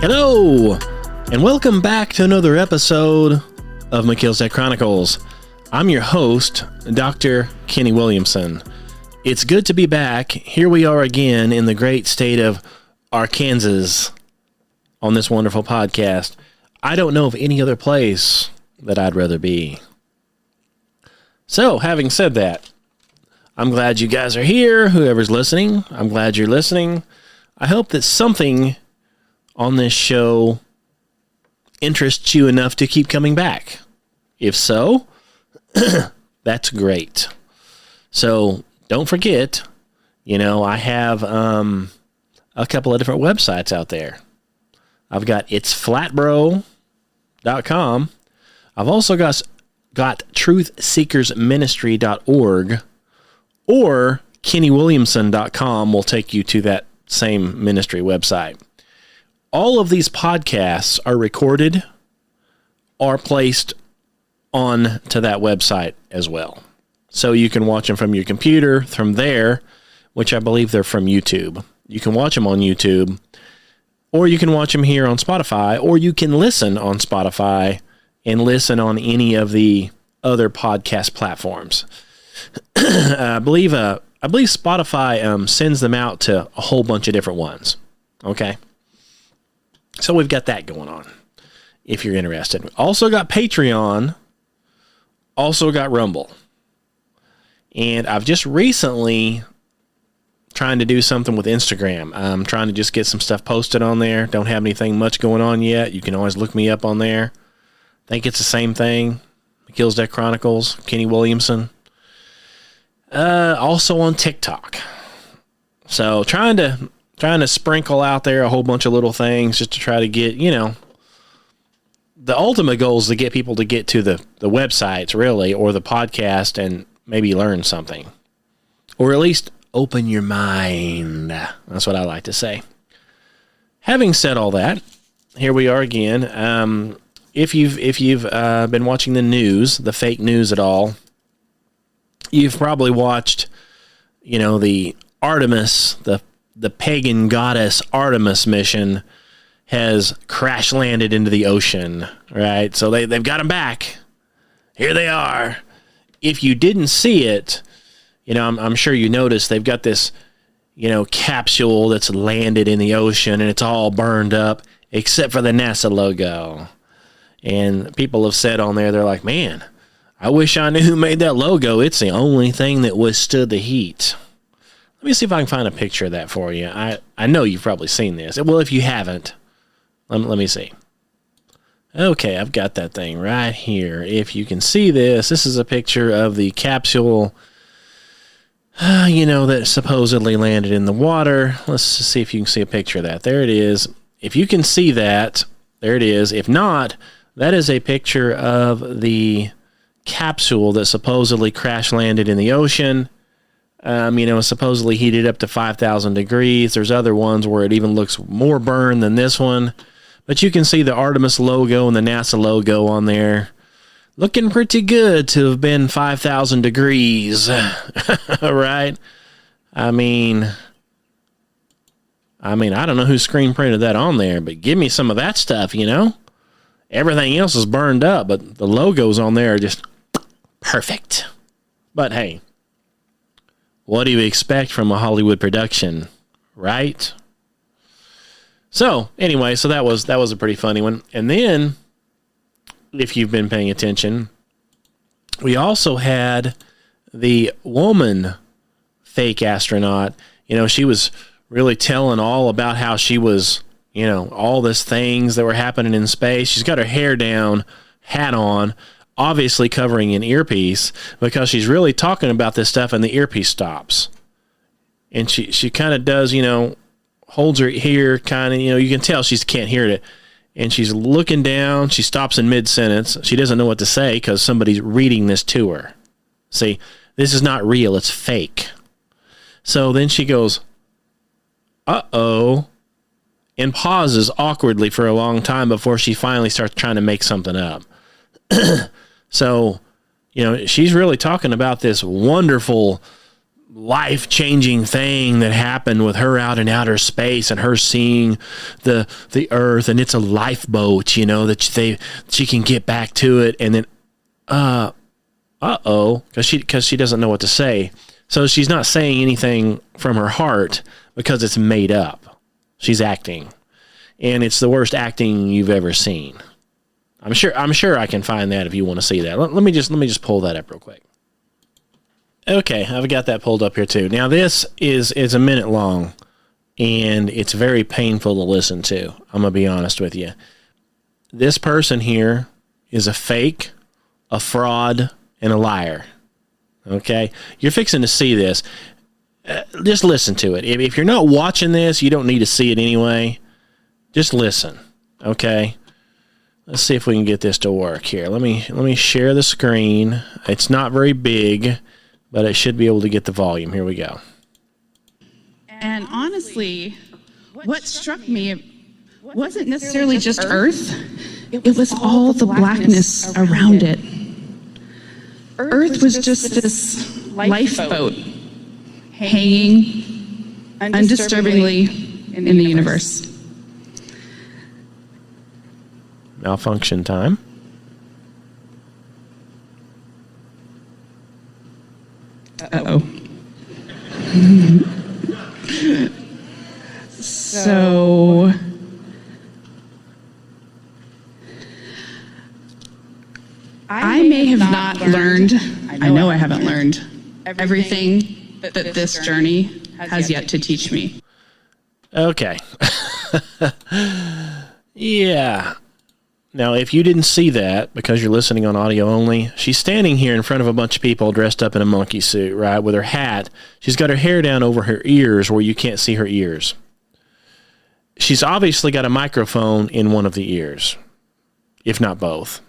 Hello, and welcome back to another episode of Melchizedek Chronicles. I'm your host, Dr. Kenny Williamson. It's good to be back. Here we are again in the great state of Arkansas on this wonderful podcast. I don't know of any other place that I'd rather be. So, having said that, I'm glad you guys are here, whoever's listening. I'm glad you're listening. I hope that something on this show interests you enough to keep coming back. If so, that's great. So don't forget, I have a couple of different websites out there. I've got itsflatbro.com. I've also got truthseekersministry.org, or kennywilliamson.com will take you to that same ministry website. All of these podcasts are recorded or placed on to that website as well. So you can watch them from your computer from there, which I believe they're from YouTube. You can watch them on YouTube, or you can watch them here on Spotify, or you can listen on Spotify and listen on any of the other podcast platforms. I believe Spotify sends them out to a whole bunch of different ones. Okay. So we've got that going on, if you're interested. Also got Patreon, also got Rumble. And I've just recently trying to do something with Instagram. I'm trying to just get some stuff posted on there. Don't have anything much going on yet. You can always look me up on there. I think it's the same thing. Melchizedek Chronicles, Kenny Williamson. Also on TikTok. So trying to sprinkle out there a whole bunch of little things just to try to get, the ultimate goal is to get people to get to the websites, really, or the podcast and maybe learn something. Or at least open your mind. That's what I like to say. Having said all that, here we are again. If you've been watching the news, the fake news at all, you've probably watched, the Artemis, the pagan goddess Artemis mission has crash landed into the ocean, right? So they've got them back. Here they are. If you didn't see it, I'm sure you noticed they've got this, capsule that's landed in the ocean and it's all burned up except for the NASA logo. And people have said on there, they're like, man, I wish I knew who made that logo. It's the only thing that withstood the heat. Let me see if I can find a picture of that for you. I know you've probably seen this. Well, if you haven't, let me see. Okay, I've got that thing right here. If you can see this is a picture of the capsule, that supposedly landed in the water. Let's see if you can see a picture of that. There it is. If you can see that, there it is. If not, that is a picture of the capsule that supposedly crash landed in the ocean. Supposedly heated up to 5,000 degrees. There's other ones where it even looks more burned than this one. But you can see the Artemis logo and the NASA logo on there. Looking pretty good to have been 5,000 degrees. Right? I don't know who screen printed that on there, but give me some of that stuff, Everything else is burned up, but the logos on there are just perfect. But hey, what do you expect from a Hollywood production, right? So, anyway, that was a pretty funny one. And then, if you've been paying attention, we also had the woman fake astronaut. She was really telling all about how she was, all these things that were happening in space. She's got her hair down, hat on, obviously covering an earpiece, because she's really talking about this stuff and the earpiece stops. And she kind of does, holds her ear kind of, you can tell she can't hear it. And she's looking down. She stops in mid-sentence. She doesn't know what to say because somebody's reading this to her. See, this is not real. It's fake. So then she goes, uh-oh, and pauses awkwardly for a long time before she finally starts trying to make something up. So, she's really talking about this wonderful life-changing thing that happened with her out in outer space and her seeing the Earth, and it's a lifeboat, that she can get back to it, and then because she doesn't know what to say. So she's not saying anything from her heart because it's made up. She's acting, and it's the worst acting you've ever seen. I'm sure I can find that if you want to see that. Let me just pull that up real quick. Okay, I've got that pulled up here too. Now this is a minute long, and it's very painful to listen to. I'm gonna be honest with you. This person here is a fake, a fraud, and a liar. Okay, you're fixing to see this. Just listen to it. If you're not watching this, you don't need to see it anyway. Just listen. Okay. Let's see if we can get this to work here. Let me share the screen. It's not very big, but it should be able to get the volume. Here we go. And honestly, what struck me wasn't necessarily just Earth. It was all the blackness around it. Earth was just this lifeboat hanging undisturbingly in the universe. Malfunction time. Uh-oh. So I may have not learned, I know I haven't learned everything that this journey has yet to teach me. Okay. Yeah. Now, if you didn't see that, because you're listening on audio only, she's standing here in front of a bunch of people dressed up in a monkey suit, right, with her hat. She's got her hair down over her ears where you can't see her ears. She's obviously got a microphone in one of the ears, if not both.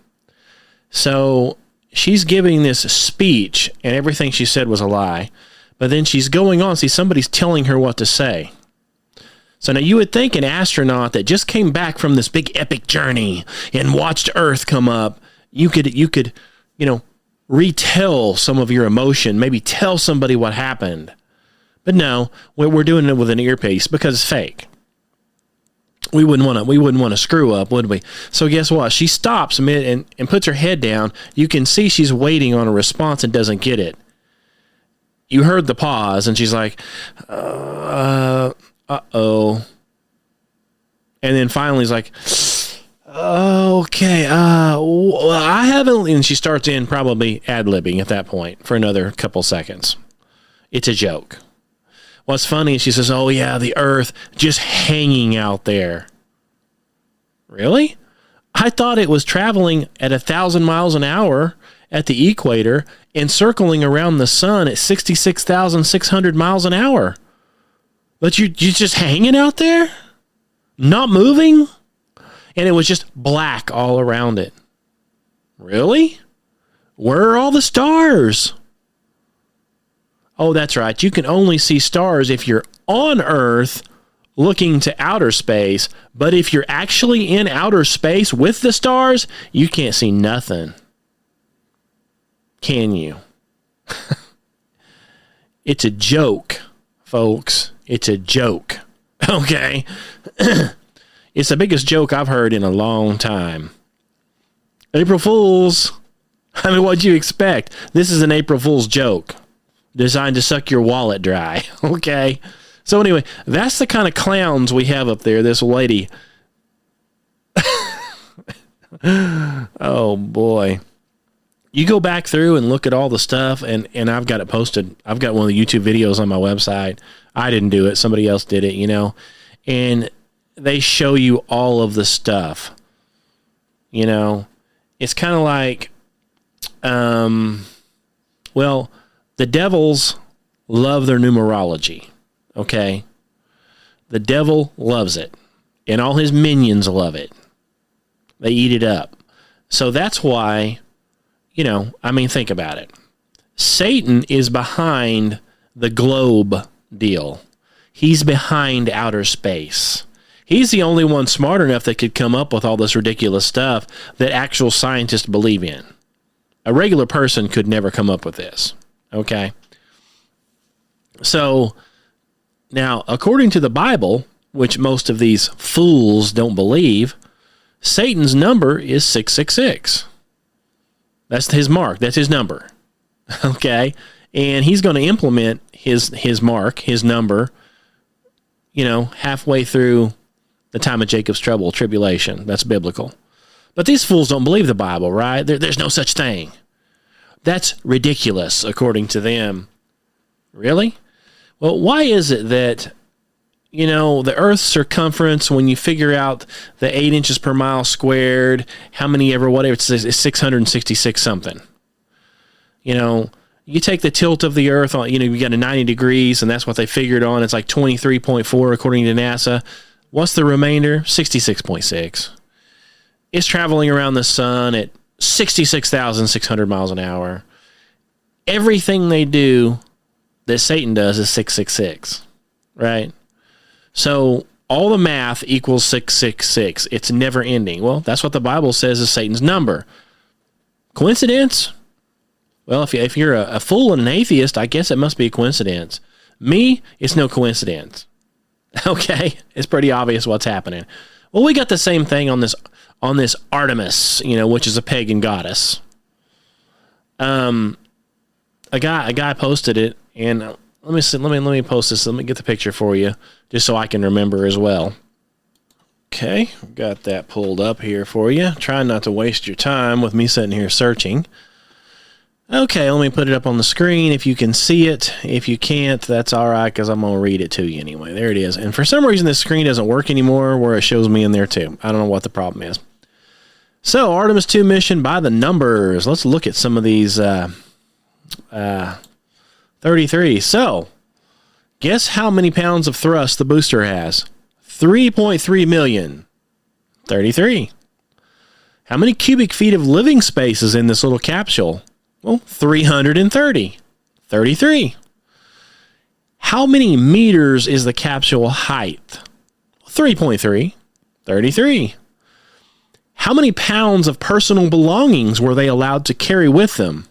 So she's giving this speech, and everything she said was a lie. But then she's going on. See, somebody's telling her what to say. So now you would think an astronaut that just came back from this big epic journey and watched Earth come up, you could, retell some of your emotion, maybe tell somebody what happened. But no, we're doing it with an earpiece because it's fake. We wouldn't want to screw up, would we? So guess what? She stops and puts her head down. You can see she's waiting on a response and doesn't get it. You heard the pause, and she's like, uh-oh. And then finally he's like, okay, well, I haven't, and she starts in probably ad-libbing at that point for another couple seconds. It's a joke. What's funny is she says, oh yeah, the Earth just hanging out there. Really? I thought it was traveling at 1,000 miles an hour at the equator and circling around the sun at 66,600 miles an hour. But you're just hanging out there? Not moving? And it was just black all around it. Really? Where are all the stars? Oh, that's right. You can only see stars if you're on Earth looking to outer space. But if you're actually in outer space with the stars, you can't see nothing. Can you? It's a joke, folks. It's a joke. Okay? It's the biggest joke I've heard in a long time. April Fools. I mean, what'd you expect? This is an April Fool's joke designed to suck your wallet dry. Okay? So anyway, that's the kind of clowns we have up there, this lady. Oh, boy. You go back through and look at all the stuff, and I've got it posted. I've got one of the YouTube videos on my website. I didn't do it. Somebody else did it, and they show you all of the stuff. It's kind of like, well, the devils love their numerology, okay? The devil loves it, and all his minions love it. They eat it up. So that's why, think about it. Satan is behind the globe deal. He's behind outer space. He's the only one smart enough that could come up with all this ridiculous stuff that actual scientists believe in. A regular person could never come up with this. Okay? So now, according to the Bible, which most of these fools don't believe, Satan's number is 666. That's his mark. That's his number. Okay? And he's going to implement his mark, his number, halfway through the time of Jacob's trouble, tribulation. That's biblical. But these fools don't believe the Bible, right? There's no such thing. That's ridiculous, according to them. Really? Well, why is it that, the Earth's circumference, when you figure out the 8 inches per mile squared, how many ever, whatever it says, is 666 something? You take the tilt of the Earth, you got a 90 degrees, and that's what they figured on. It's like 23.4 according to NASA. What's the remainder? 66.6. It's traveling around the sun at 66,600 miles an hour. Everything they do that Satan does is 666, right? So all the math equals 666. It's never ending. Well, that's what the Bible says is Satan's number. Coincidence? Well, if you're a fool and an atheist, I guess it must be a coincidence. Me, it's no coincidence. Okay? It's pretty obvious what's happening. Well, we got the same thing on this Artemis, which is a pagan goddess. A guy posted it, and let me post this. Let me get the picture for you, just so I can remember as well. Okay, got that pulled up here for you. Trying not to waste your time with me sitting here searching. Okay, let me put it up on the screen if you can see it. If you can't, that's all right, because I'm going to read it to you anyway. There it is. And for some reason, this screen doesn't work anymore where it shows me in there too. I don't know what the problem is. So, Artemis 2 mission by the numbers. Let's look at some of these 33. So, guess how many pounds of thrust the booster has? 3.3 million. 33. How many cubic feet of living space is in this little capsule? Well, 330. 33. How many meters is the capsule height? 3.3. 33. How many pounds of personal belongings were they allowed to carry with them?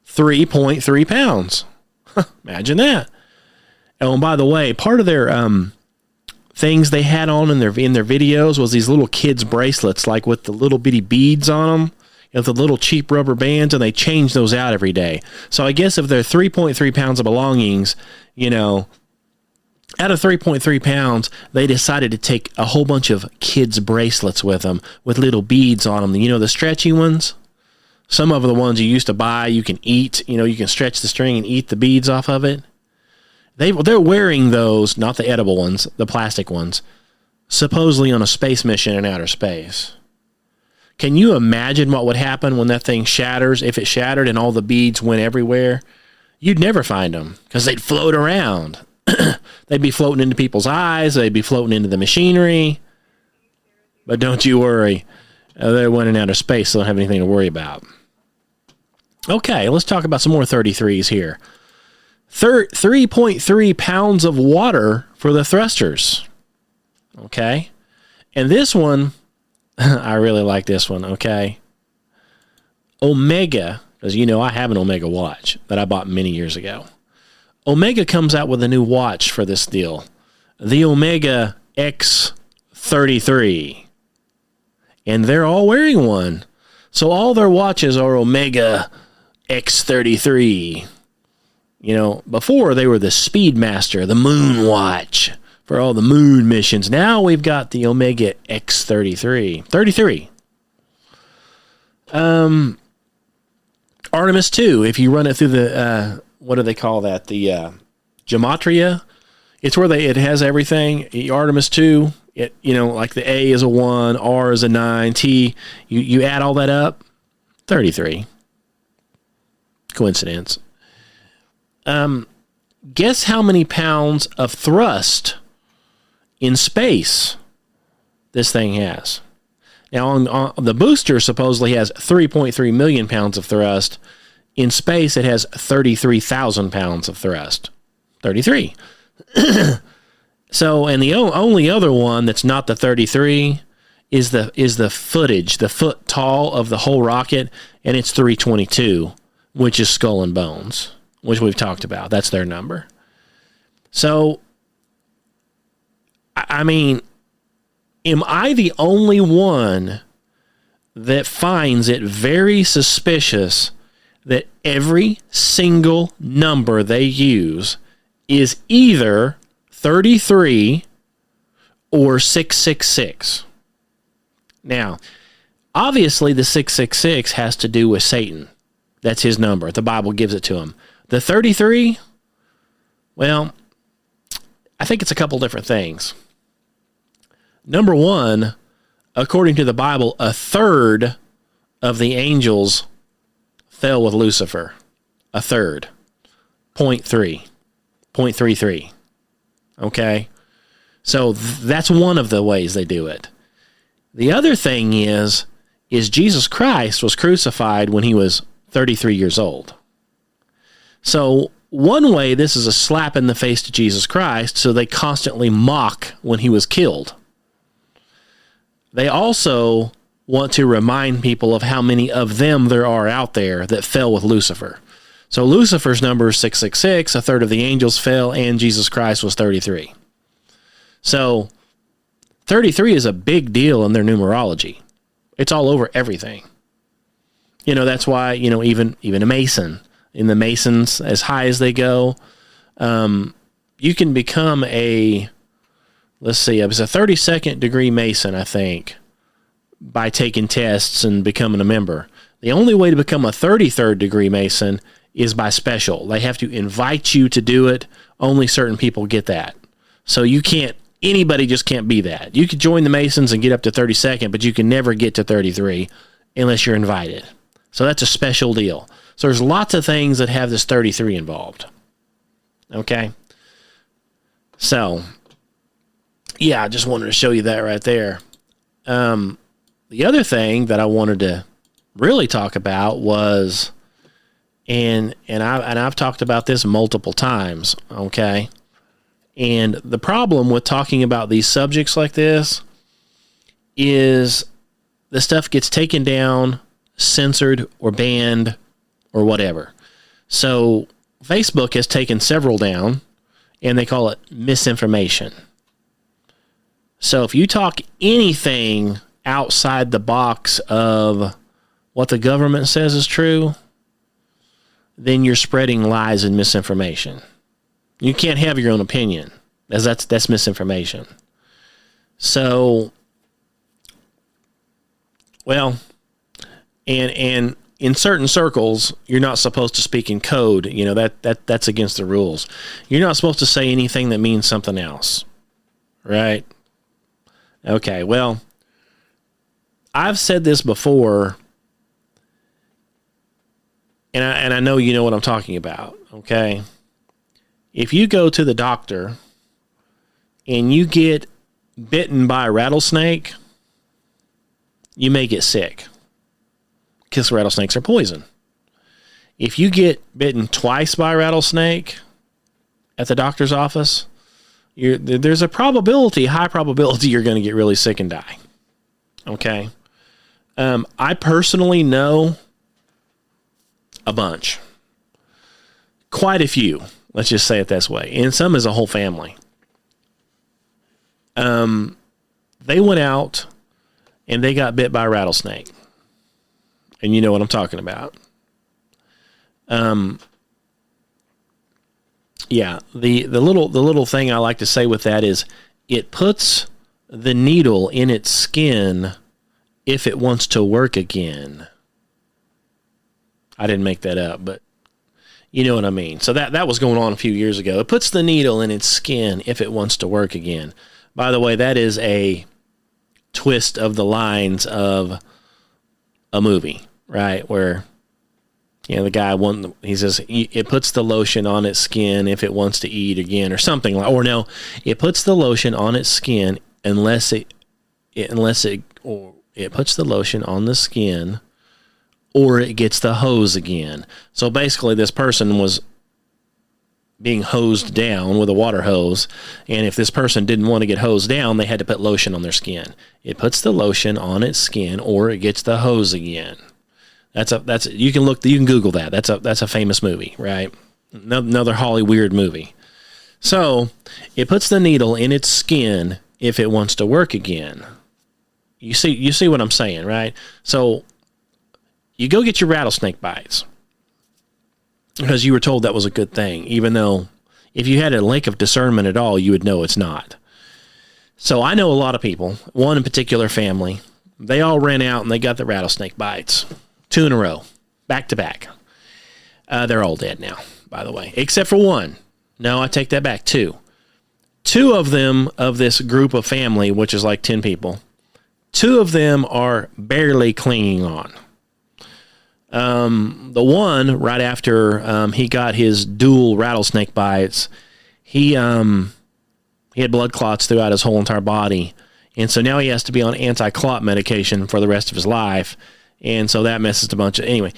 3.3 pounds. Imagine that. Oh, and by the way, part of their things they had on in their videos was these little kids' bracelets, like with the little bitty beads on them. The little cheap rubber bands, and they change those out every day. So I guess if they're 3.3 pounds of belongings, out of 3.3 pounds, they decided to take a whole bunch of kids' bracelets with them with little beads on them. The stretchy ones? Some of the ones you used to buy, you can eat. You can stretch the string and eat the beads off of it. They're wearing those, not the edible ones, the plastic ones, supposedly on a space mission in outer space. Can you imagine what would happen when that thing shatters? If it shattered and all the beads went everywhere, you'd never find them because they'd float around. They'd be floating into people's eyes. They'd be floating into the machinery. But don't you worry. They're running out of space, so they don't have anything to worry about. Okay, let's talk about some more 33s here. 3.3 pounds of water for the thrusters. Okay? And this one, I really like this one, okay? Omega, because I have an Omega watch that I bought many years ago. Omega comes out with a new watch for this deal. The Omega X33. And they're all wearing one. So all their watches are Omega X33. Before they were the Speedmaster, the Moon Watch, for all the moon missions. Now we've got the Omega X33. 33. Artemis 2, if you run it through the, what do they call that? The gematria. It's where it has everything. Artemis 2, like the A is a 1, R is a 9, T, you add all that up, 33. Coincidence. Guess how many pounds of thrust in space this thing has. Now, on the booster supposedly has 3.3 million pounds of thrust. In space, it has 33,000 pounds of thrust. 33. So, and the only other one that's not the 33 is the footage, the foot tall of the whole rocket, and it's 322, which is skull and bones, which we've talked about. That's their number. So, I mean, am I the only one that finds it very suspicious that every single number they use is either 33 or 666? Now, obviously the 666 has to do with Satan. That's his number. The Bible gives it to him. The 33, well, I think it's a couple different things. Number one, according to the Bible, a third of the angels fell with Lucifer. A third. 0.33. Okay? So that's one of the ways they do it. The other thing is Jesus Christ was crucified when he was 33 years old. So one way, this is a slap in the face to Jesus Christ, so they constantly mock when he was killed. They also want to remind people of how many of them there are out there that fell with Lucifer. So Lucifer's number is 666, a third of the angels fell, and Jesus Christ was 33. So 33 is a big deal in their numerology. It's all over everything. You know, that's why, you know, even a Mason, in the Masons, as high as they go, you can become a, let's see, it was a 32nd degree Mason, I think, by taking tests and becoming a member. The only way to become a 33rd degree Mason is by special. They have to invite you to do it. Only certain people get that. So you can't, anybody just can't be that. You could join the Masons and get up to 32nd, but you can never get to 33 unless you're invited. So that's a special deal. So there's lots of things that have this 33 involved. Okay? So, yeah, I just wanted to show you that right there. The other thing that I wanted to really talk about was, and I've talked about this multiple times, okay? And the problem with talking about these subjects like this is the stuff gets taken down, censored, or banned, or whatever. So Facebook has taken several down, and they call it misinformation. So if you talk anything outside the box of what the government says is true, then you're spreading lies and misinformation. You can't have your own opinion, as that's misinformation. So, well, and in certain circles, you're not supposed to speak in code. You know, that's against the rules. You're not supposed to say anything that means something else, right? Okay, well, I've said this before, and I know you know what I'm talking about, okay? If you go to the doctor and you get bitten by a rattlesnake, you may get sick because rattlesnakes are poison. If you get bitten twice by a rattlesnake at the doctor's office, there's a high probability you're going to get really sick and die. Okay? I personally know a bunch. Quite a few. Let's just say it this way. And some is a whole family. They went out and they got bit by a rattlesnake. And you know what I'm talking about. Yeah, the little thing I like to say with that is it puts the needle in its skin if it wants to work again. I didn't make that up, but you know what I mean. So that was going on a few years ago. It puts the needle in its skin if it wants to work again. By the way, that is a twist of the lines of a movie, right? Where, you know, the guy he says it puts the lotion on its skin if it wants to eat again, or something like. Or no, it puts the lotion on its skin or it puts the lotion on the skin, or it gets the hose again. So basically, this person was being hosed down with a water hose, and if this person didn't want to get hosed down, they had to put lotion on their skin. It puts the lotion on its skin, or it gets the hose again. You can Google that. That's a famous movie, right? Another Holly weird movie. So it puts the needle in its skin if it wants to work again. You see what I'm saying, right? So you go get your rattlesnake bites because you were told that was a good thing, even though if you had a link of discernment at all, you would know it's not. So I know a lot of people, one in particular family, they all ran out and they got the rattlesnake bites 2 in a row, back to back. They're all dead now, by the way, except for one. No, I take that back. 2. 2 of them of this group of family, which is like 10 people, 2 of them are barely clinging on. The one right after he got his dual rattlesnake bites, he had blood clots throughout his whole entire body, and so now he has to be on anti-clot medication for the rest of his life, and so that messes a bunch of anyway.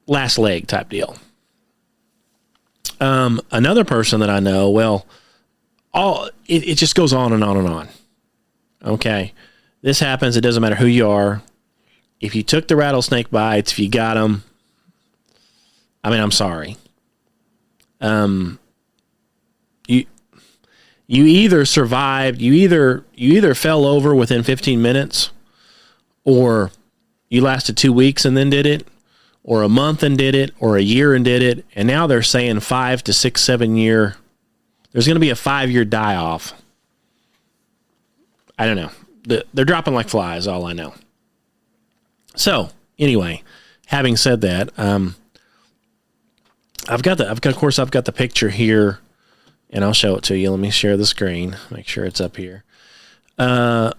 Last leg type deal. Another person that I know, well, it just goes on and on and on. Okay, this happens. It doesn't matter who you are. If you took the rattlesnake bites, if you got them, I mean, I'm sorry. You either survived, you either fell over within 15 minutes, or you lasted 2 weeks and then did it, or a month and did it, or a year and did it, and now they're saying 5 to 6, 7 year. There's going to be a 5-year die-off. I don't know. They're dropping like flies, all I know. So, anyway, having said that, I've got the picture here, and I'll show it to you. Let me share the screen. Make sure it's up here. NASA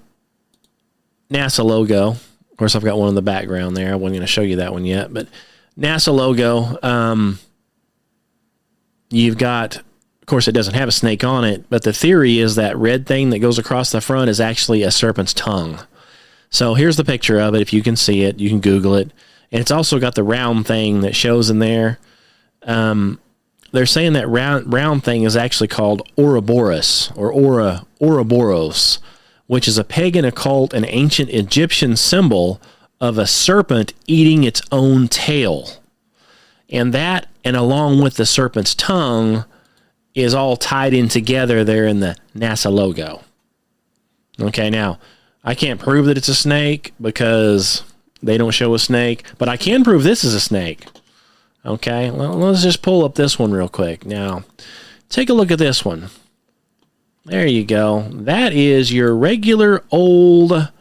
logo. Of course, I've got one in the background there. I wasn't going to show you that one yet, but NASA logo. You've got, of course, it doesn't have a snake on it, but the theory is that red thing that goes across the front is actually a serpent's tongue. So here's the picture of it. If you can see it, you can Google it. And it's also got the round thing that shows in there. They're saying that round thing is actually called Ouroboros or Ouroboros, which is a pagan occult and ancient Egyptian symbol of a serpent eating its own tail. And that, and along with the serpent's tongue, is all tied in together there in the NASA logo. Okay, now, I can't prove that it's a snake because they don't show a snake, but I can prove this is a snake. Okay, well, let's just pull up this one real quick. Now, take a look at this one. There you go. That is your regular old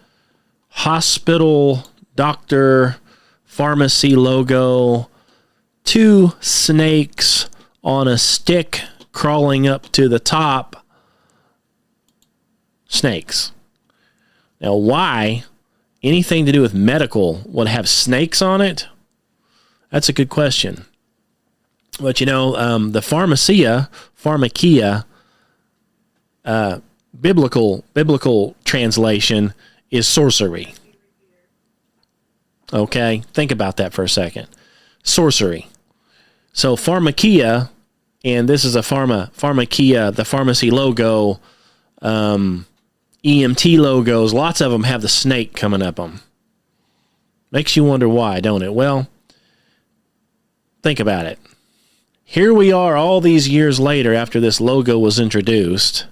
hospital, doctor, pharmacy logo. 2 snakes on a stick crawling up to the top. Snakes. Now, why anything to do with medical would have snakes on it? That's a good question. But, you know, the pharmakia, biblical translation is sorcery. Okay? Think about that for a second. Sorcery. So, pharmakia, and this is a pharmakia, the pharmacy logo, EMT logos, lots of them have the snake coming up them. Makes you wonder why, don't it? Well, think about it. Here we are all these years later after this logo was introduced.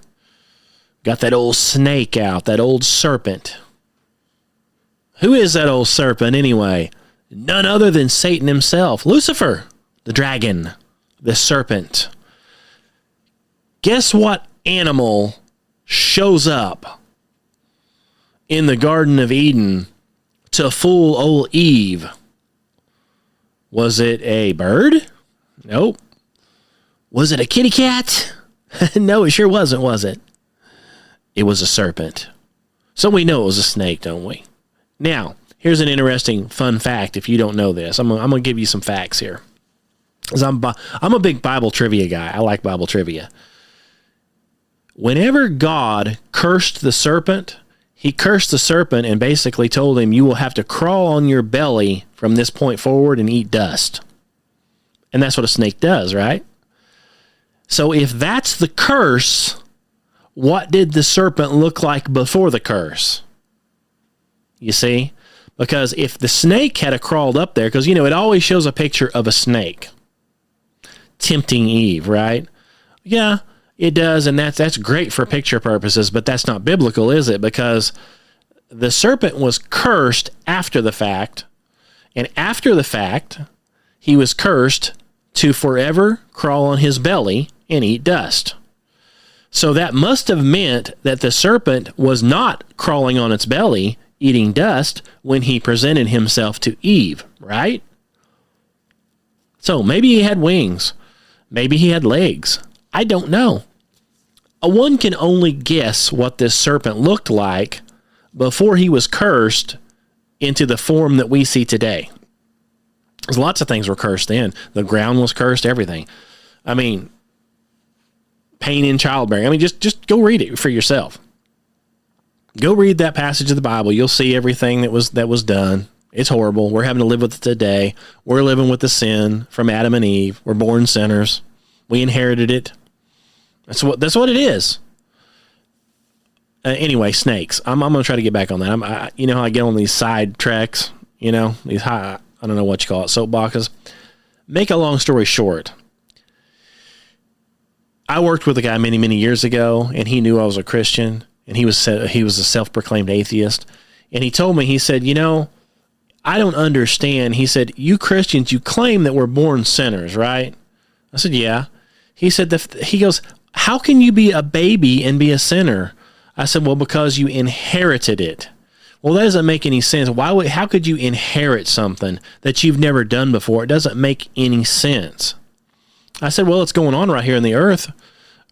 Got that old snake out, that old serpent. Who is that old serpent anyway? None other than Satan himself. Lucifer, the dragon, the serpent. Guess what animal shows up in the Garden of Eden to fool old Eve? Was it a bird? Nope. Was it a kitty cat? No, it sure wasn't, was it? It was a serpent. So we know it was a snake, don't we? Now, here's an interesting fun fact if you don't know this. I'm going to give you some facts here. 'Cause I'm a big Bible trivia guy. I like Bible trivia. Whenever God cursed the serpent, he cursed the serpent and basically told him, you will have to crawl on your belly from this point forward and eat dust. And that's what a snake does, right? So if that's the curse, what did the serpent look like before the curse? You see? Because if the snake had crawled up there, because, you know, it always shows a picture of a snake tempting Eve, right? Yeah. It does, and that's great for picture purposes, but that's not biblical, is it? Because the serpent was cursed after the fact, and after the fact, he was cursed to forever crawl on his belly and eat dust. So that must have meant that the serpent was not crawling on its belly, eating dust, when he presented himself to Eve, right? So maybe he had wings. Maybe he had legs. I don't know. One can only guess what this serpent looked like before he was cursed into the form that we see today. There's lots of things were cursed then. The ground was cursed, everything. I mean, pain in childbearing. I mean, just go read it for yourself. Go read that passage of the Bible. You'll see everything that was done. It's horrible. We're having to live with it today. We're living with the sin from Adam and Eve. We're born sinners. We inherited it. That's what it is. Anyway, snakes. I'm going to try to get back on that. You know how I get on these side tracks, these high, I don't know what you call it, soapboxes. Make a long story short. I worked with a guy many, many years ago, and he knew I was a Christian, and he was a self-proclaimed atheist. And he told me, he said, I don't understand. He said, you Christians, you claim that we're born sinners, right? I said, yeah. He said, he goes, how can you be a baby and be a sinner? I said, well, because you inherited it. Well, that doesn't make any sense. How could you inherit something that you've never done before? It doesn't make any sense. I said, well, it's going on right here on the earth,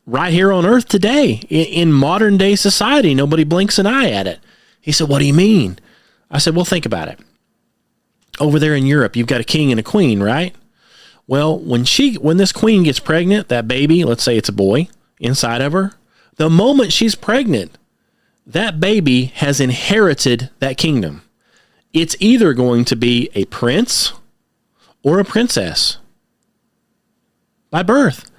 right here on earth today, in modern day society. Nobody blinks an eye at it. He said, what do you mean? I said, well, think about it. Over there in Europe, you've got a king and a queen, right? Well, when this queen gets pregnant, that baby, let's say it's a boy, inside of her, the moment she's pregnant, that baby has inherited that kingdom. It's either going to be a prince or a princess by birth.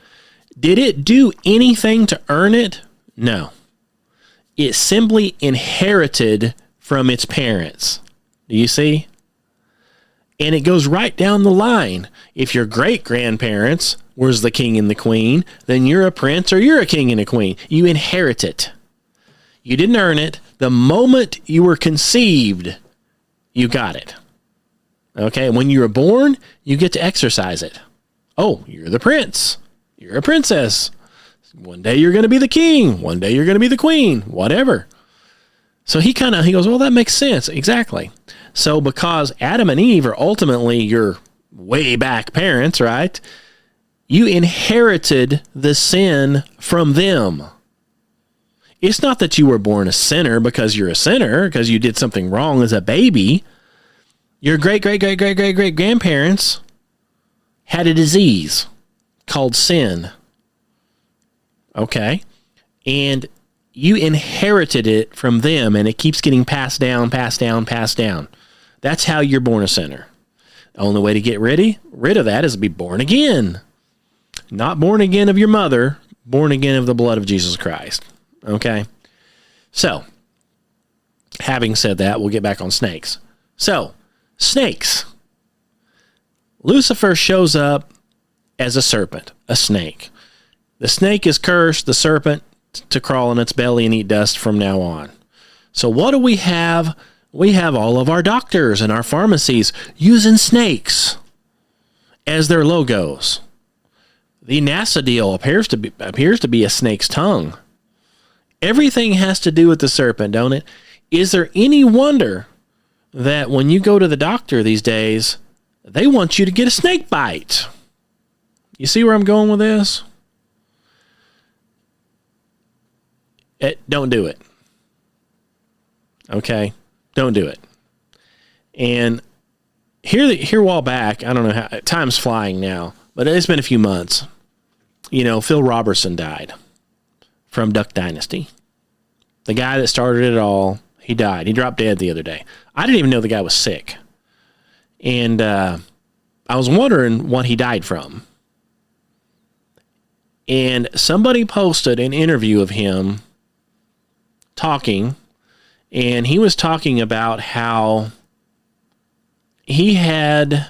Did it do anything to earn it? No. It simply inherited from its parents. Do you see? And it goes right down the line. If your great-grandparents was the king and the queen, then you're a prince or you're a king and a queen. You inherit it. You didn't earn it. The moment you were conceived, you got it. Okay? When you were born, you get to exercise it. Oh, you're the prince. You're a princess. One day you're going to be the king. One day you're going to be the queen. Whatever. So he goes, well, that makes sense. Exactly. So because Adam and Eve are ultimately your way back parents, right? You inherited the sin from them. It's not that you were born a sinner because you're a sinner, because you did something wrong as a baby. Your great-great-great-great-great-great-grandparents had a disease called sin. Okay? And you inherited it from them, and it keeps getting passed down, passed down, passed down. That's how you're born a sinner. The only way to get rid of that is to be born again. Not born again of your mother, born again of the blood of Jesus Christ. Okay? So, having said that, we'll get back on snakes. So, snakes. Lucifer shows up as a serpent, a snake. The snake is cursed, the serpent to crawl on its belly and eat dust from now on. So what do we have? We have all of our doctors and our pharmacies using snakes as their logos. The NASA deal appears to be a snake's tongue. Everything has to do with the serpent, don't it? Is there any wonder that when you go to the doctor these days, they want you to get a snake bite? You see where I'm going with this? Don't do it. Okay? Don't do it. And here a while back, I don't know how, time's flying now, but it's been a few months. Phil Robertson died from Duck Dynasty. The guy that started it all, he died. He dropped dead the other day. I didn't even know the guy was sick. And I was wondering what he died from. And somebody posted an interview of him talking, and he was talking about how he had,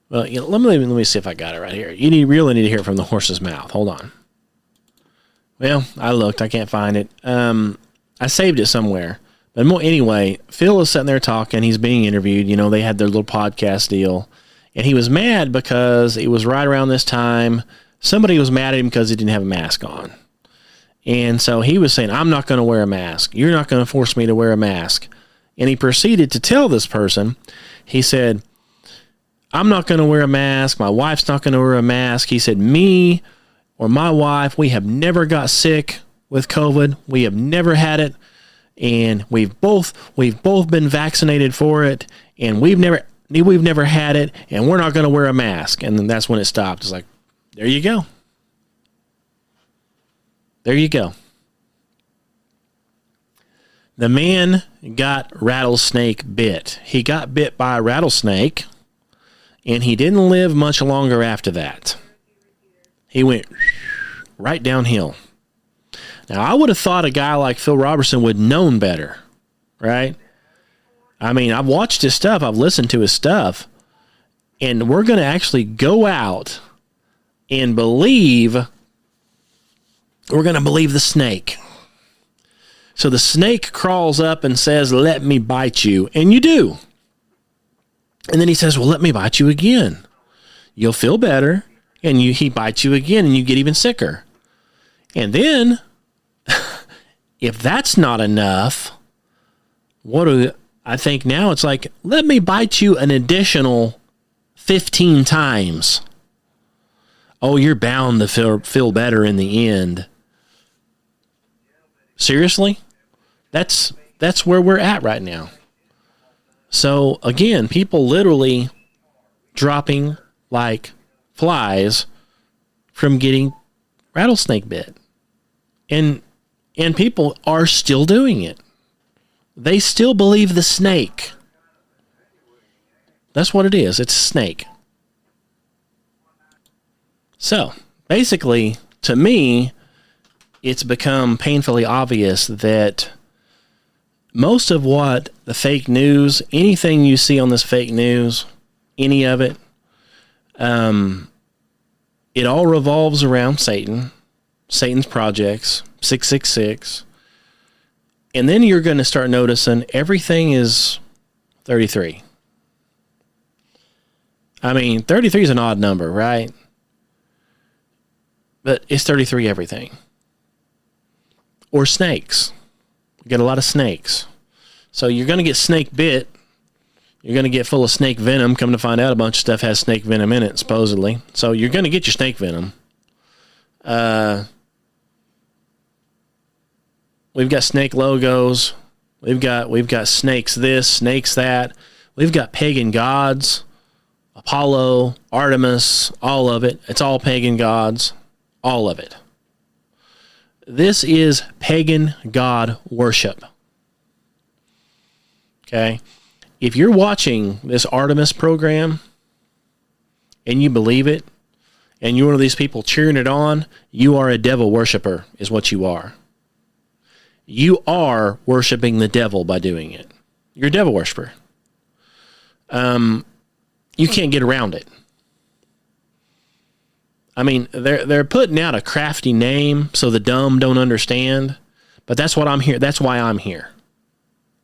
well, let me see if I got it right here. You really need to hear it from the horse's mouth. Hold on. Well, I looked. I can't find it. I saved it somewhere. But anyway, Phil is sitting there talking. He's being interviewed. You know, they had their little podcast deal. And he was mad because it was right around this time. Somebody was mad at him because he didn't have a mask on. And so he was saying, I'm not going to wear a mask. You're not going to force me to wear a mask. And he proceeded to tell this person, he said, I'm not going to wear a mask. My wife's not going to wear a mask. He said, me or my wife, we have never got sick with COVID. We have never had it. And we've both been vaccinated for it. And we've never had it. And we're not going to wear a mask. And then that's when it stopped. It's like, there you go. There you go. The man got rattlesnake bit. He got bit by a rattlesnake, and he didn't live much longer after that. He went right downhill. Now, I would have thought a guy like Phil Robertson would known better, right? I mean, I've watched his stuff. I've listened to his stuff. And we're going to actually go out and believe, we're going to believe the snake. So the snake crawls up and says, let me bite you. And you do. And then he says, well, let me bite you again. You'll feel better. And he bites you again and you get even sicker. And then, if that's not enough, I think now it's like, let me bite you an additional 15 times. Oh, you're bound to feel better in the end. Seriously? That's where we're at right now. So, again, people literally dropping like flies from getting rattlesnake bit. And people are still doing it. They still believe the snake. That's what it is. It's a snake. So, basically, to me, it's become painfully obvious that most of what the fake news, anything you see on this fake news, any of it, it all revolves around Satan, Satan's projects, 666. And then you're going to start noticing everything is 33. I mean, 33 is an odd number, right? But it's 33 everything. Or snakes. You get a lot of snakes. So you're going to get snake bit. You're going to get full of snake venom. Come to find out, a bunch of stuff has snake venom in it, supposedly. So you're going to get your snake venom. We've got snake logos. We've got snakes this, snakes that. We've got pagan gods. Apollo, Artemis, all of it. It's all pagan gods. All of it. This is pagan god worship. Okay? If you're watching this Artemis program and you believe it, and you're one of these people cheering it on, you are a devil worshiper, is what you are. You are worshiping the devil by doing it. You're a devil worshiper. You can't get around it. I mean, they're putting out a crafty name so the dumb don't understand, but that's what I'm here. That's why I'm here.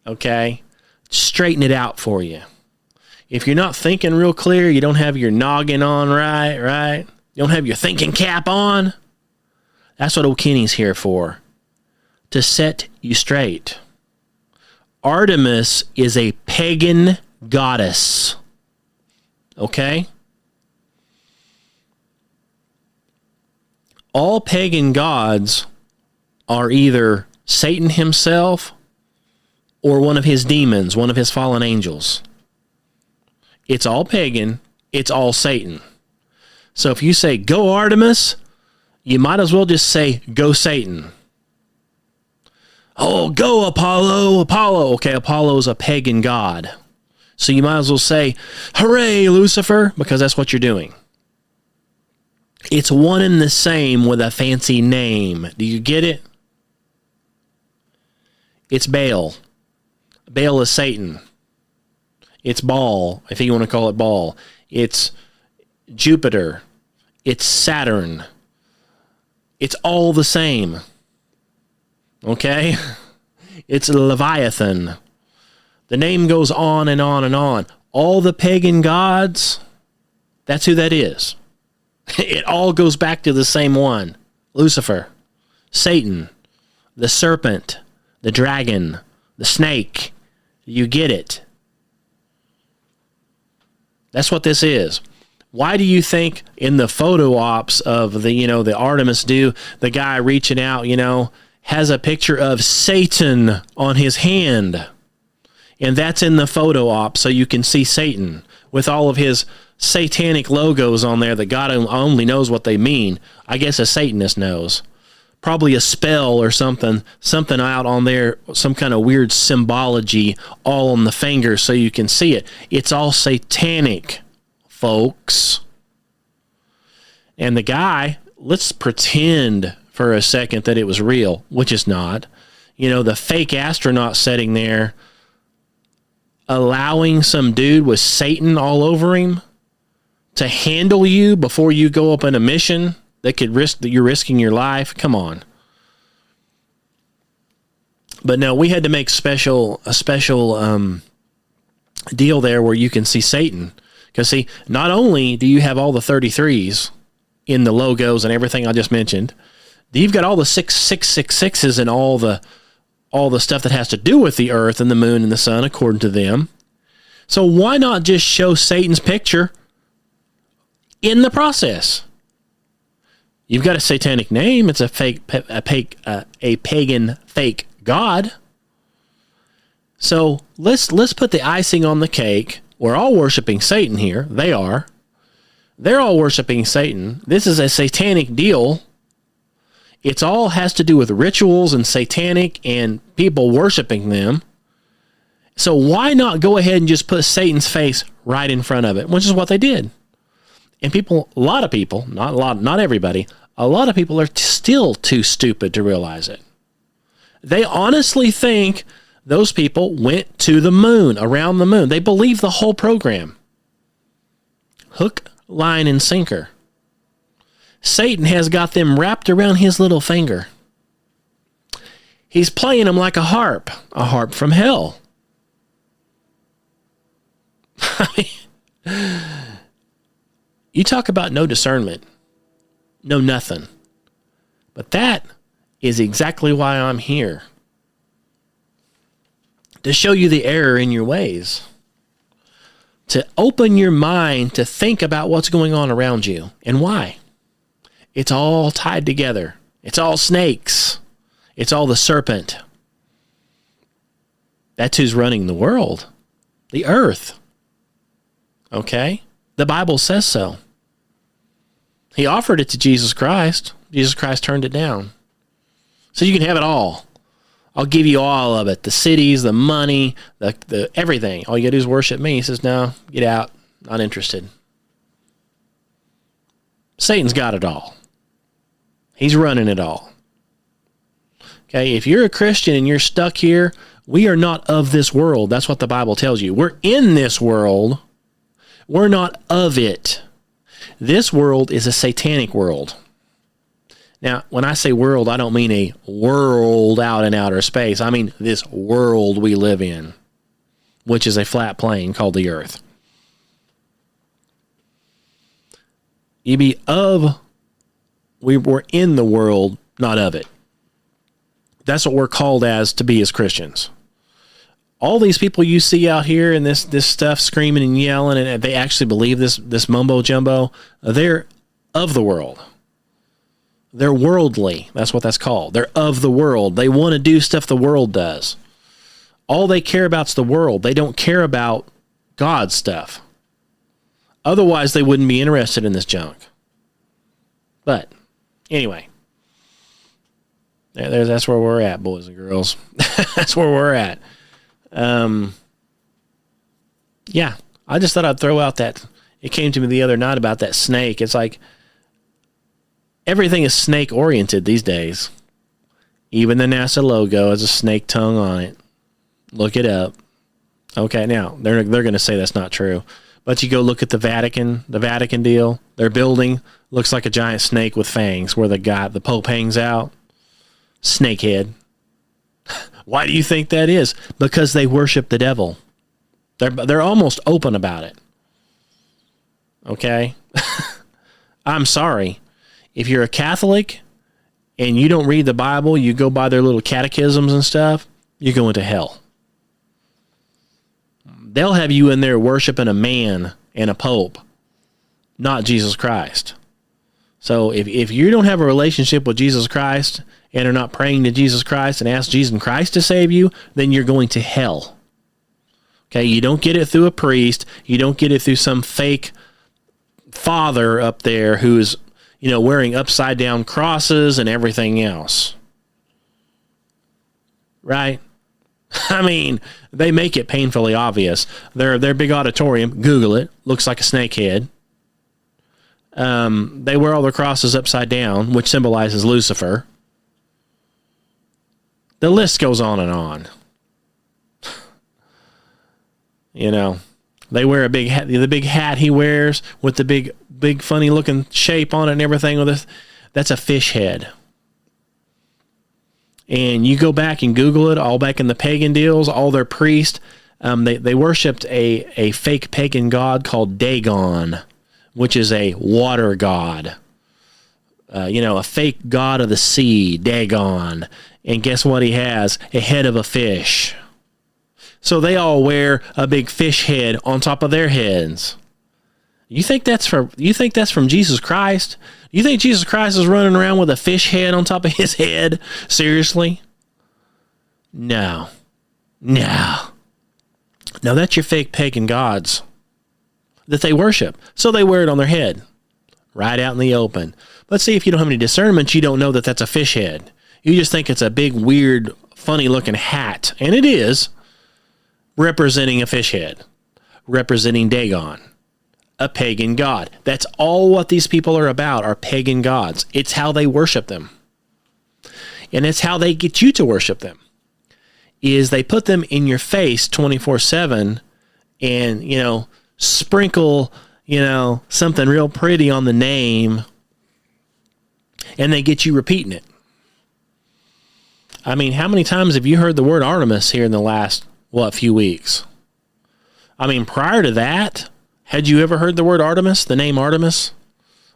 Okay? Straighten it out for you. If you're not thinking real clear, you don't have your noggin on right? You don't have your thinking cap on. That's what O'Kenny's here for. To set you straight. Artemis is a pagan goddess. Okay? All pagan gods are either Satan himself or one of his demons, one of his fallen angels. It's all pagan. It's all Satan. So if you say, go Artemis, you might as well just say, go Satan. Oh, go Apollo. Okay, Apollo's a pagan god. So you might as well say, hooray, Lucifer, because that's what you're doing. It's one and the same with a fancy name. Do you get it? It's Baal. Baal is Satan. It's Baal, if you want to call it Baal. It's Jupiter. It's Saturn. It's all the same. Okay? It's Leviathan. The name goes on and on and on. All the pagan gods, that's who that is. It all goes back to the same one. Lucifer, Satan, the serpent, the dragon, the snake. You get it. That's what this is. Why do you think in the photo ops of the Artemis do, the guy reaching out, has a picture of Satan on his hand? And that's in the photo op, so you can see Satan with all of his satanic logos on there that God only knows what they mean. I guess a Satanist knows. Probably a spell or something out on there, some kind of weird symbology all on the finger so you can see it. It's all satanic, folks. And the guy, let's pretend for a second that it was real, which is not. The fake astronaut sitting there allowing some dude with Satan all over him to handle you before you go up on a mission that could risk that you're risking your life. Come on. But no, we had to make a special deal there where you can see Satan. Because see, not only do you have all the 33s in the logos and everything I just mentioned, you've got all the 666s and all the stuff that has to do with the earth and the moon and the sun, according to them. So why not just show Satan's picture in the process? You've got a satanic name. It's a pagan fake god. So let's put the icing on the cake. We're all worshiping Satan here. They are. They're all worshiping Satan. This is a satanic deal. It's all has to do with rituals and satanic and people worshiping them. So why not go ahead and just put Satan's face right in front of it, which is what they did. And people, a lot of people, not everybody, a lot of people are still too stupid to realize it. They honestly think those people went to the moon, around the moon. They believe the whole program. Hook, line, and sinker. Satan has got them wrapped around his little finger. He's playing them like a harp from hell. You talk about no discernment, no nothing. But that is exactly why I'm here. To show you the error in your ways. To open your mind to think about what's going on around you and why. It's all tied together. It's all snakes. It's all the serpent. That's who's running the world. The earth. Okay? The Bible says so. He offered it to Jesus Christ. Jesus Christ turned it down. So you can have it all. I'll give you all of it. The cities, the money, the everything. All you gotta do is worship me. He says, no, get out. Not interested. Satan's got it all. He's running it all. Okay, if you're a Christian and you're stuck here, we are not of this world. That's what the Bible tells you. We're in this world. We're not of it. This world is a satanic world. Now, when I say world, I don't mean a world out in outer space. I mean this world we live in, which is a flat plane called the earth. We're in the world, not of it. That's what we're called to be as Christians. All these people you see out here and this stuff screaming and yelling, and they actually believe this mumbo jumbo, they're of the world. They're worldly. That's what that's called. They're of the world. They want to do stuff the world does. All they care about is the world. They don't care about God's stuff. Otherwise, they wouldn't be interested in this junk. But anyway, that's where we're at, boys and girls. That's where we're at. Yeah, I just thought I'd throw out that. It came to me the other night about that snake. It's like everything is snake oriented these days. Even the NASA logo has a snake tongue on it. Look it up. Okay, now they're going to say that's not true. But you go look at the Vatican deal. They're building Looks like a giant snake with fangs where the Pope hangs out. Snake head. Why do you think that is? Because they worship the devil. They're almost open about it. Okay? I'm sorry. If you're a Catholic and you don't read the Bible, you go by their little catechisms and stuff, you're going to hell. They'll have you in there worshiping a man and a pope, not Jesus Christ. So if you don't have a relationship with Jesus Christ and are not praying to Jesus Christ and ask Jesus Christ to save you, then you're going to hell. Okay, you don't get it through a priest. You don't get it through some fake father up there who's, wearing upside down crosses and everything else. Right? I mean, they make it painfully obvious. Their big auditorium, Google it, looks like a snake head. They wear all their crosses upside down, which symbolizes Lucifer. The list goes on and on. They wear a big hat. The big hat he wears with the big funny looking shape on it and everything. That's a fish head. And you go back and Google it, all back in the pagan deals, all their priests, they worshipped a fake pagan god called Dagon, which is a water god. A fake god of the sea, Dagon. And guess what he has? A head of a fish. So they all wear a big fish head on top of their heads. You think that's from Jesus Christ? You think Jesus Christ is running around with a fish head on top of his head? Seriously? No. No, that's your fake pagan gods that they worship. So they wear it on their head, right out in the open. But see, if you don't have any discernment, you don't know that that's a fish head. You just think it's a big, weird, funny-looking hat. And it is, representing a fish head, representing Dagon, a pagan god. That's all what these people are about, are pagan gods. It's how they worship them. And it's how they get you to worship them, is they put them in your face 24/7 and, sprinkle, something real pretty on the name, and they get you repeating it. I mean, how many times have you heard the word Artemis here in the last, few weeks? I mean, prior to that, had you ever heard the word Artemis, the name Artemis?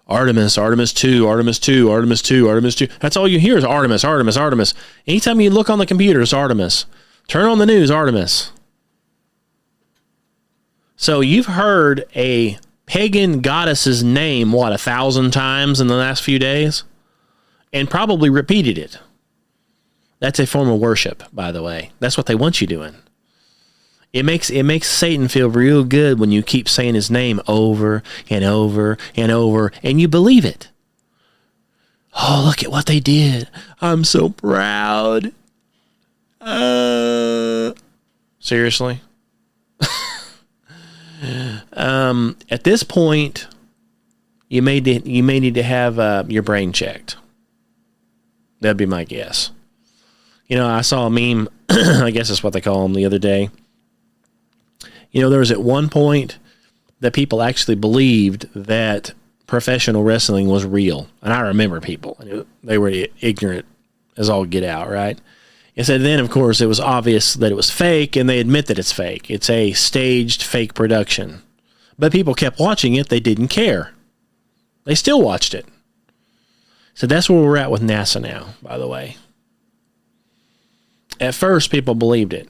Artemis, Artemis 2, Artemis 2, Artemis 2, Artemis 2. That's all you hear is Artemis, Artemis, Artemis. Anytime you look on the computer, it's Artemis. Turn on the news, Artemis. So you've heard a pagan goddess's name, 1,000 times in the last few days? And probably repeated it. That's a form of worship, by the way. That's what they want you doing. It makes Satan feel real good when you keep saying his name over and over and over, and you believe it. Oh, look at what they did. I'm so proud. Seriously? At this point, you may need to have your brain checked. That'd be my guess. I saw a meme, I guess that's what they call them, the other day. There was at one point that people actually believed that professional wrestling was real. And I remember people. They were ignorant as all get out, right? And so then, of course, it was obvious that it was fake, and they admit that it's fake. It's a staged fake production. But people kept watching it. They didn't care. They still watched it. So that's where we're at with NASA now, by the way. At first, people believed it.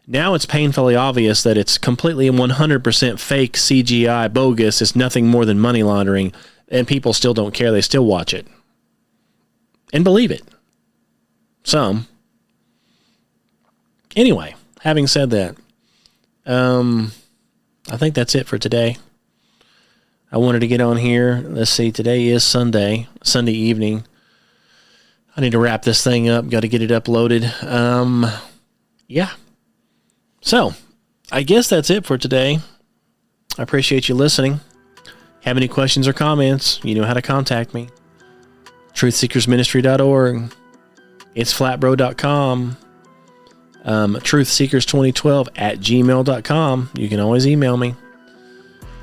Now it's painfully obvious that it's completely 100% fake, CGI, bogus. It's nothing more than money laundering, and people still don't care. They still watch it and believe it. Some. Anyway, having said that, I think that's it for today. I wanted to get on here. Let's see, today is Sunday evening. I need to wrap this thing up. Got to get it uploaded. Yeah. So, I guess that's it for today. I appreciate you listening. Have any questions or comments, you know how to contact me. truthseekersministry.org. It's flatbro.com. truthseekers2012 @gmail.com. You can always email me.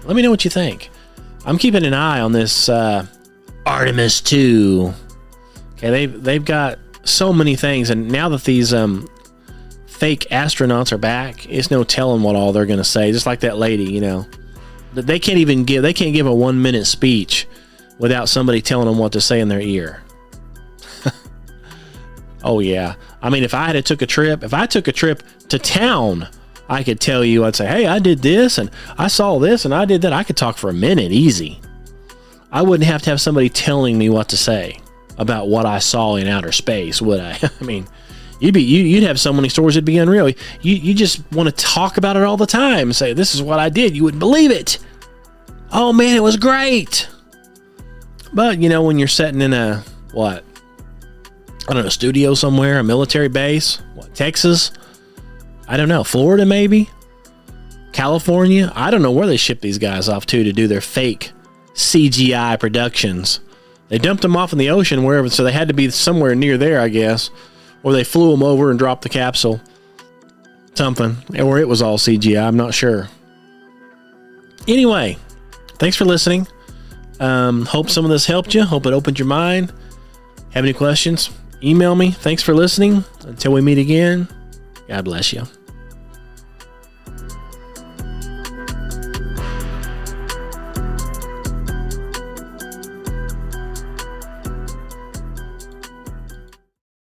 Let me know what you think. I'm keeping an eye on this Artemis 2. Okay, they've got so many things, and now that these fake astronauts are back, it's no telling what all they're going to say. Just like that lady, you know, they can't give a 1-minute speech without somebody telling them what to say in their ear. Oh yeah, I mean, if I took a trip to town, I could tell you, I'd say, hey, I did this and I saw this and I did that. I could talk for a minute easy. I wouldn't have to have somebody telling me what to say about what I saw in outer space, would I? I mean, you'd have so many stories, it'd be unreal. You just want to talk about it all the time and say, this is what I did. You wouldn't believe it. Oh man, it was great. But you know, when you're sitting in a studio somewhere, a military base, Texas, I don't know, Florida maybe, California, I don't know where they ship these guys off to do their fake CGI productions. They dumped them off in the ocean wherever, so they had to be somewhere near there, I guess. Or they flew them over and dropped the capsule. Something. Or it was all CGI, I'm not sure. Anyway, thanks for listening. Hope some of this helped you. Hope it opened your mind. Have any questions? Email me. Thanks for listening. Until we meet again, God bless you.